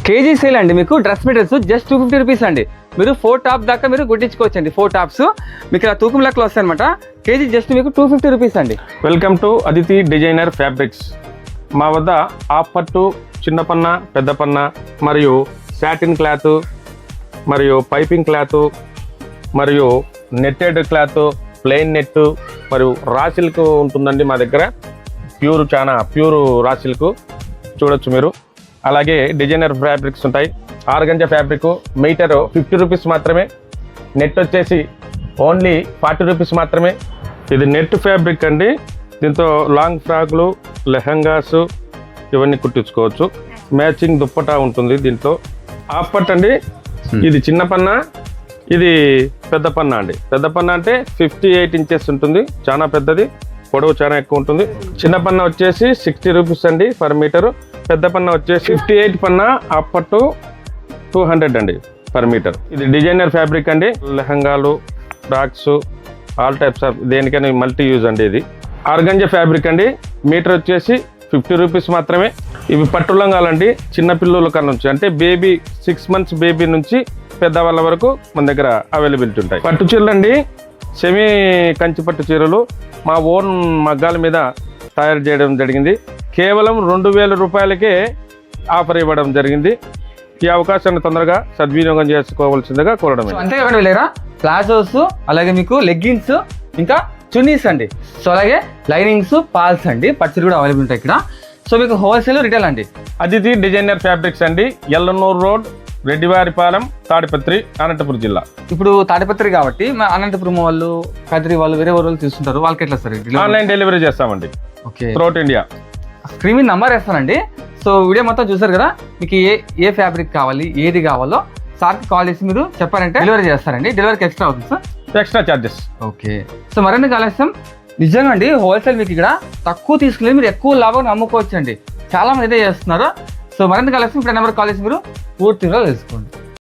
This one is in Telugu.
కేజీ సేల్ అండి. మీకు డ్రెస్ మెటీరియల్స్ జస్ట్ 250 రూపీస్ అండి. మీరు 4 టాప్ దాకా మీరు గుట్టించుకోవచ్చు అండి. 4 టాప్స్ మీకు ఇలా తూకం లెక్కలు వస్తాయి అనమాట. కేజీ జస్ట్ మీకు 250 రూపీస్ అండి. Welcome to Aditi designer fabrics. మా వద్ద హాఫ్ పట్టు, చిన్న పన్న, పెద్ద పన్న మరియు సాటిన్ క్లాత్ మరియు పైపింగ్ క్లాత్ మరియు నెట్టెడ్ క్లాత్, ప్లెయిన్ నెట్ మరియు రా సిల్క్ ఉంటుందండి మా దగ్గర. చాలా ప్యూర్ రా సిల్క్ చూడొచ్చు మీరు. అలాగే డిజైనర్ ఫ్యాబ్రిక్స్ ఉంటాయి. ఆర్గంజా ఫ్యాబ్రిక్ మీటర్ 50 రూపీస్ మాత్రమే. నెట్ వచ్చేసి ఓన్లీ 40 రూపీస్ మాత్రమే. ఇది నెట్ ఫ్యాబ్రిక్ అండి. దీంతో లాంగ్ ఫ్రాక్లు, లెహంగాస్ ఇవన్నీ కుట్టించుకోవచ్చు. మ్యాచింగ్ దుప్పటా ఉంటుంది దీంట్లో. హాఫ్ పట్ అండి. ఇది చిన్న పన్న, ఇది పెద్ద పన్న అండి. పెద్ద పన్న అంటే 58 ఇంచెస్ ఉంటుంది. చాలా పెద్దది, పొడవు చాలా ఎక్కువ ఉంటుంది. చిన్న పన్న వచ్చేసి 60 రూపీస్ అండి పర్ మీటరు. పెద్ద పన్న వచ్చేసి 58 పన్న, హాఫ్ పట్టు 200 అండి పర్ మీటర్. ఇది డిజైనర్ ఫ్యాబ్రిక్ అండి. లెహంగాలు, ఫ్రాక్స్, ఆల్ టైప్స్ ఆఫ్ దేనికైనా మల్టీ యూజ్ అండి. ఇది ఆర్గంజా ఫ్యాబ్రిక్ అండి. మీటర్ వచ్చేసి 50 రూపీస్ మాత్రమే. ఇవి పట్టు లంగాలండి. చిన్న పిల్లల కన్నా నుంచి అంటే బేబీ 6 months బేబీ నుంచి పెద్దవాళ్ళ వరకు మన దగ్గర అవైలబిలిటీ ఉంటాయి. పట్టు చీరలు అండి. సెమీ కంచి పట్టు చీరలు మా ఓన్ మగ్గాల మీద తయారు చేయడం జరిగింది. కేవలం 2000 రూపాయలకే ఆఫర్ ఇవ్వడం జరిగింది. ఈ అవకాశాన్ని తొందరగా సద్వినియోగం చేసుకోవాల్సిందిగా కోరడం. అంతేకాకుండా వెళ్ళారా ప్లాజోస్, అలాగే మీకు లెగ్గిన్స్, ఇంకా చున్నీస్ అండి. సో అలాగే లైనింగ్స్, పాల్స్ అండి. పట్టుచీర కూడా అవైలబుల్ ఉంటాయి ఇక్కడ. సో మీకు హోల్సేల్, రిటైల్ అండి. అదితి డిజైనర్ ఫ్యాబ్రిక్స్ అండి. ఎల్లనూరు రోడ్, రెడ్డివారిపాలెం, తాడిపత్రి, అనంతపురం జిల్లా. ఇప్పుడు తాడిపత్రి కాబట్టి అనంతపురం వాళ్ళు, కదిరి వాళ్ళు, వేరే వాళ్ళు తీసుకుంటారు. వాళ్ళకి ఎట్లా సార్? ఆన్లైన్ డెలివరీ చేస్తామండి. Okay, throughout India. స్క్రీన్ మీద నంబర్ వేస్తానండి. సో వీడియో మొత్తం చూసారు కదా. మీకు ఏ ఫ్యాబ్రిక్ కావాలి, ఏది కావాలో సార్కి కాల్ చేసి మీరు చెప్పారంటే డెలివరీ చేస్తారండి. డెలివరీకి ఎక్స్ట్రా అవుతుంది sir, extra charges. Okay. So మరిన్ని ఆలస్యం నిజంగా అండి, హోల్సేల్ మీకు ఇక్కడ తక్కువ తీసుకుని మీరు ఎక్కువ లాభం అమ్ముకోవచ్చు అండి. చాలా మంది ఇదే చేస్తున్నారు. సో మరింత ఆలస్యం ఇప్పుడు నెంబర్ కాల్ చేసి మీరు పూర్తిగా తెలుసుకోండి.